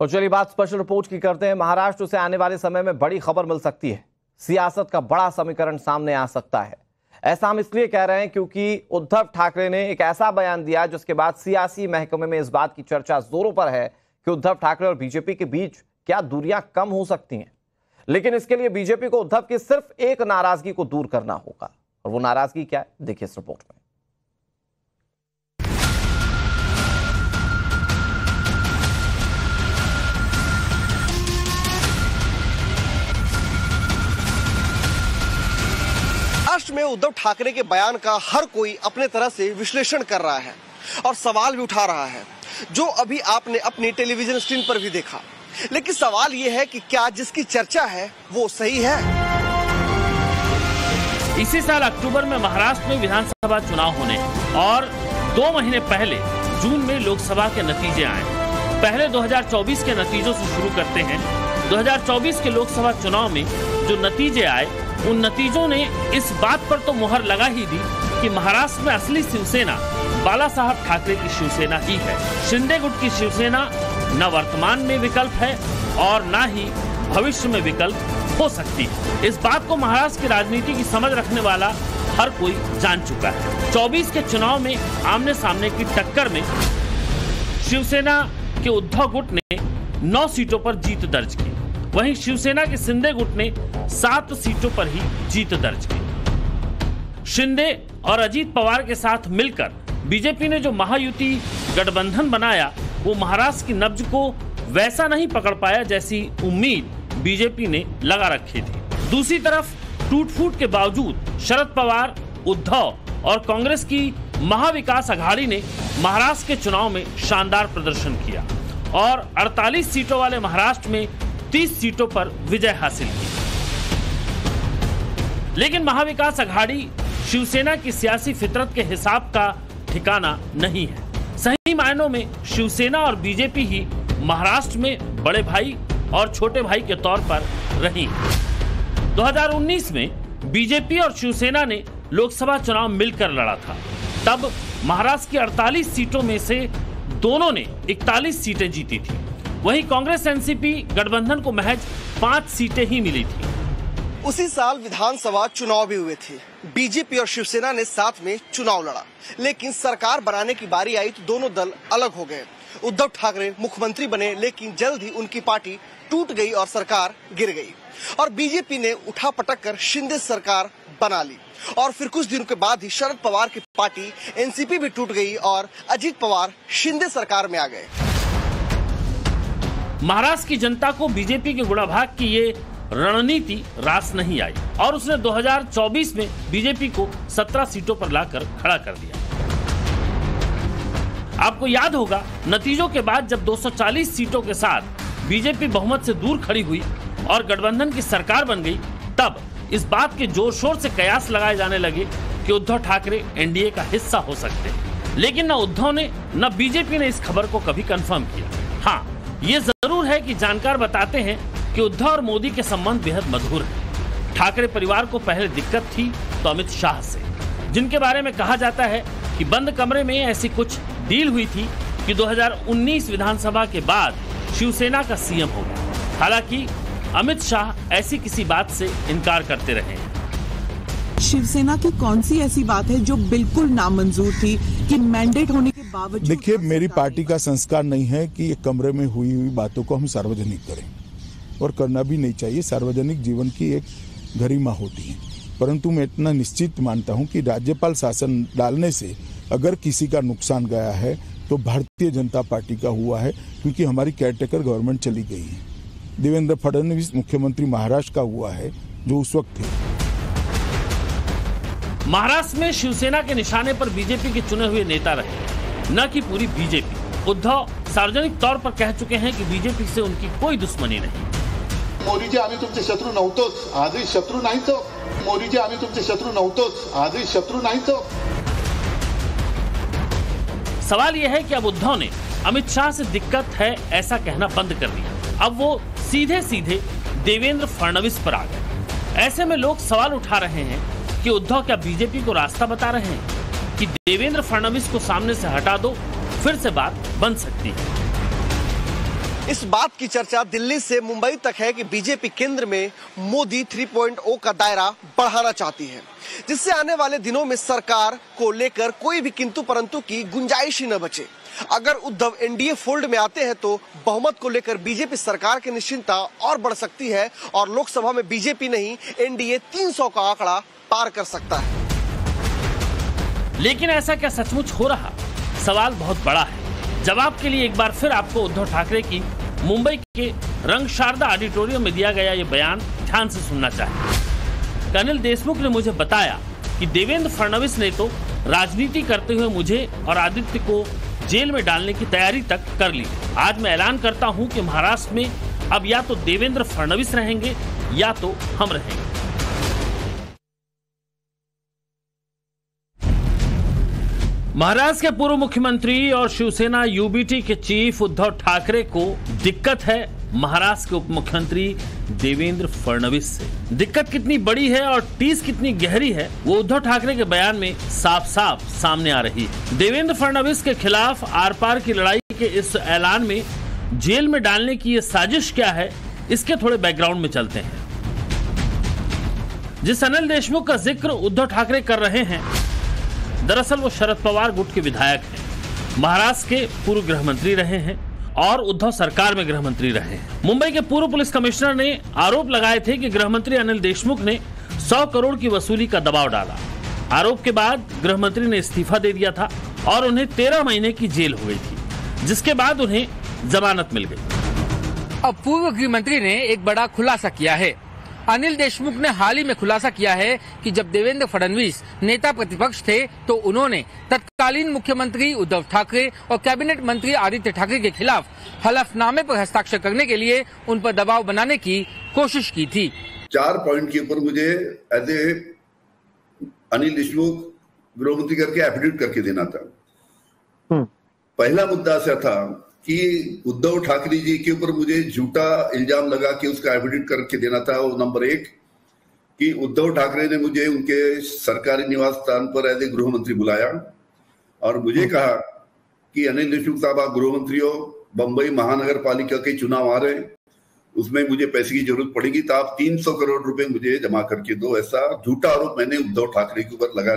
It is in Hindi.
और चलिए बात स्पेशल रिपोर्ट की करते हैं। महाराष्ट्र से आने वाले समय में बड़ी खबर मिल सकती है। सियासत का बड़ा समीकरण सामने आ सकता है। ऐसा हम इसलिए कह रहे हैं क्योंकि उद्धव ठाकरे ने एक ऐसा बयान दिया जिसके बाद सियासी महकमे में इस बात की चर्चा जोरों पर है कि उद्धव ठाकरे और बीजेपी के बीच क्या दूरियां कम हो सकती हैं। लेकिन इसके लिए बीजेपी को उद्धव की सिर्फ एक नाराजगी को दूर करना होगा। और वो नाराजगी क्या है, देखिए इस रिपोर्ट में। महाराष्ट्र में उद्धव ठाकरे के बयान का हर कोई अपने तरह से विश्लेषण कर रहा है और सवाल भी उठा रहा है, जो अभी आपने अपनी टेलीविजन स्क्रीन पर भी देखा। लेकिन सवाल यह है कि क्या जिसकी चर्चा है वो सही है? इसी साल अक्टूबर में महाराष्ट्र में विधानसभा चुनाव होने और 2 महीने पहले जून में लोकसभा के नतीजे आए। पहले 2024 के नतीजों से शुरू करते हैं। 2024 के लोकसभा चुनाव में जो नतीजे आए, उन नतीजों ने इस बात पर तो मुहर लगा ही दी कि महाराष्ट्र में असली शिवसेना बाला साहब ठाकरे की शिवसेना ही है। शिंदे गुट की शिवसेना न वर्तमान में विकल्प है और न ही भविष्य में विकल्प हो सकती है। इस बात को महाराष्ट्र की राजनीति की समझ रखने वाला हर कोई जान चुका है। 24 के चुनाव में आमने सामने की टक्कर में शिवसेना के उद्धव गुट ने 9 सीटों पर जीत दर्ज की, वहीं शिवसेना के शिंदे गुट ने 7 सीटों पर ही जीत दर्ज की। शिंदे और अजीत पवार के साथ मिलकर बीजेपी ने जो महायुति गठबंधन बनाया, वो महाराष्ट्र की नब्ज को वैसा नहीं पकड़ पाया जैसी उम्मीद बीजेपी ने लगा रखी थी। दूसरी तरफ टूट फूट के बावजूद शरद पवार, उद्धव और कांग्रेस की महाविकास अघाड़ी ने महाराष्ट्र के चुनाव में शानदार प्रदर्शन किया और 48 सीटों वाले महाराष्ट्र में 30 सीटों पर विजय हासिल की। लेकिन महाविकास अघाड़ी शिवसेना की सियासी फितरत के हिसाब का ठिकाना नहीं है। सही मायनों में शिवसेना और बीजेपी ही महाराष्ट्र में बड़े भाई और छोटे भाई के तौर पर रही। 2019 में बीजेपी और शिवसेना ने लोकसभा चुनाव मिलकर लड़ा था। तब महाराष्ट्र की 48 सीटों में से दोनों ने 41 सीटें जीती थी। वहीं कांग्रेस एनसीपी गठबंधन को महज 5 सीटें ही मिली थी। उसी साल विधानसभा चुनाव भी हुए थे। बीजेपी और शिवसेना ने साथ में चुनाव लड़ा, लेकिन सरकार बनाने की बारी आई तो दोनों दल अलग हो गए। उद्धव ठाकरे मुख्यमंत्री बने, लेकिन जल्द ही उनकी पार्टी टूट गई और सरकार गिर गई और बीजेपी ने उठा पटक कर शिंदे सरकार बना ली। और फिर कुछ दिनों के बाद ही शरद पवार की पार्टी एनसीपी भी टूट गई और अजीत पवार शिंदे सरकार में आ गए। महाराष्ट्र की जनता को बीजेपी के गुणाभाग की ये रणनीति रास नहीं आई और उसने 2024 में बीजेपी को 17 सीटों पर लाकर खड़ा कर दिया। आपको याद होगा, नतीजों के बाद जब 240 सीटों के साथ बीजेपी बहुमत से दूर खड़ी हुई और गठबंधन की सरकार बन गई, तब इस बात के जोर शोर से कयास लगाए जाने लगे कि उद्धव ठाकरे एनडीए का हिस्सा हो सकते हैं। लेकिन न उद्धव ने न बीजेपी ने इस खबर को कभी कंफर्म किया। हाँ, ये जरूर है कि जानकार बताते हैं कि उद्धव और मोदी के संबंध बेहद मधुर है। ठाकरे परिवार को पहले दिक्कत थी तो अमित शाह से, जिनके बारे में कहा जाता है कि बंद कमरे में ऐसी कुछ डील हुई थी कि 2019 विधानसभा के बाद शिवसेना का सीएम होगा। हालांकि अमित शाह ऐसी किसी बात से इनकार करते रहे हैं। शिवसेना की कौन सी ऐसी बात है जो बिल्कुल नामंजूर थी कि मैंडेट होने के बावजूद? देखिए, मेरी पार्टी का संस्कार नहीं है कि एक कमरे में हुई बातों को हम सार्वजनिक करें और करना भी नहीं चाहिए। सार्वजनिक जीवन की एक गरिमा होती है, परंतु मैं इतना निश्चित मानता हूं कि राज्यपाल शासन डालने से अगर किसी का नुकसान गया है तो भारतीय जनता पार्टी का हुआ है, क्योंकि हमारी केयरटेकर गवर्नमेंट चली गई है। देवेंद्र फडणवीस मुख्यमंत्री महाराष्ट्र का हुआ है जो उस वक्त थे। महाराष्ट्र में शिवसेना के निशाने पर बीजेपी के चुने हुए नेता रहे, न कि पूरी बीजेपी। उद्धव सार्वजनिक तौर पर कह चुके हैं कि बीजेपी से उनकी कोई दुश्मनी नहीं। मोदीजी, आम्ही तुमचे शत्रू नव्हतोच, आजही शत्रू नाहीच। मोदीजी, आम्ही तुमचे शत्रू नव्हतोच, आजही शत्रू नाहीच। सवाल यह है कि अब उद्धव ने अमित शाह से दिक्कत है ऐसा कहना बंद कर दिया। अब वो सीधे सीधे देवेंद्र फडणवीस पर आ गए। ऐसे में लोग सवाल उठा रहे हैं कि उद्धव क्या बीजेपी को रास्ता बता रहे हैं कि देवेंद्र फडणवीस को सामने से हटा दो, फिर से बात बन सकती है। इस बात की चर्चा दिल्ली से मुंबई तक है कि बीजेपी केंद्र में मोदी 3.0 का दायरा बढ़ाना चाहती है, जिससे आने वाले दिनों में सरकार को लेकर कोई भी किंतु परंतु की गुंजाइश ही न बचे। अगर उद्धव एनडीए फोल्ड में आते हैं तो बहुमत को लेकर बीजेपी सरकार की निश्चिंतता और बढ़ सकती है और लोकसभा में बीजेपी नहीं एनडीए 300 का आंकड़ा पार कर सकता है। लेकिन ऐसा क्या सचमुच हो रहा? सवाल बहुत बड़ा है। जवाब के लिए एक बार फिर आपको उद्धव ठाकरे की मुंबई के रंग शारदा ऑडिटोरियम में दिया गया ये बयान ध्यान से सुनना चाहिए। अनिल देशमुख ने मुझे बताया कि देवेंद्र फडणवीस ने तो राजनीति करते हुए मुझे और आदित्य को जेल में डालने की तैयारी तक कर ली। आज मैं ऐलान करता हूं कि महाराष्ट्र में अब या तो देवेंद्र फडणवीस रहेंगे या तो हम रहेंगे। महाराष्ट्र के पूर्व मुख्यमंत्री और शिवसेना यूबीटी के चीफ उद्धव ठाकरे को दिक्कत है महाराष्ट्र के उप मुख्यमंत्री देवेंद्र फडणवीस से। दिक्कत कितनी बड़ी है और टीस कितनी गहरी है वो उद्धव ठाकरे के बयान में साफ साफ सामने आ रही है। देवेंद्र फडणवीस के खिलाफ आर पार की लड़ाई के इस ऐलान में जेल में डालने की ये साजिश क्या है, इसके थोड़े बैकग्राउंड में चलते हैं। जिस अनिल देशमुख का जिक्र उद्धव ठाकरे कर रहे हैं, दरअसल वो शरद पवार गुट के विधायक हैं, महाराष्ट्र के पूर्व गृह मंत्री रहे हैं और उद्धव सरकार में गृह मंत्री रहे हैं। मुंबई के पूर्व पुलिस कमिश्नर ने आरोप लगाए थे कि गृह मंत्री अनिल देशमुख ने 100 करोड़ की वसूली का दबाव डाला। आरोप के बाद गृह मंत्री ने इस्तीफा दे दिया था और उन्हें 13 महीने की जेल हो गई थी, जिसके बाद उन्हें जमानत मिल गई। अब पूर्व गृह मंत्री ने एक बड़ा खुलासा किया है। अनिल देशमुख ने हाल ही में खुलासा किया है कि जब देवेंद्र फडणवीस नेता प्रतिपक्ष थे तो उन्होंने तत्कालीन मुख्यमंत्री उद्धव ठाकरे और कैबिनेट मंत्री आदित्य ठाकरे के खिलाफ हलफनामे पर हस्ताक्षर करने के लिए उन पर दबाव बनाने की कोशिश की थी। 4 पॉइंट के ऊपर मुझे एज ए अनिल देशमुख गृह मंत्री करके एफिडेविट करके देना था। पहला मुद्दा ऐसा था कि उद्धव ठाकरे जी के ऊपर मुझे झूठा इल्जाम लगा के उसका एफिडेविट करके देना था। वो नंबर 1 कि उद्धव ठाकरे ने मुझे उनके सरकारी निवास स्थान पर एज ए गृह मंत्री बुलाया और मुझे कहा कि अनिल देशमुख साहब आप गृह मंत्री हो, बंबई महानगर पालिका के चुनाव आ रहे हैं, उसमें मुझे पैसे की जरूरत पड़ेगी तो आप 300 करोड़ रुपए मुझे जमा करके दो। ऐसा झूठा आरोप मैंने उद्धव ठाकरे के ऊपर लगा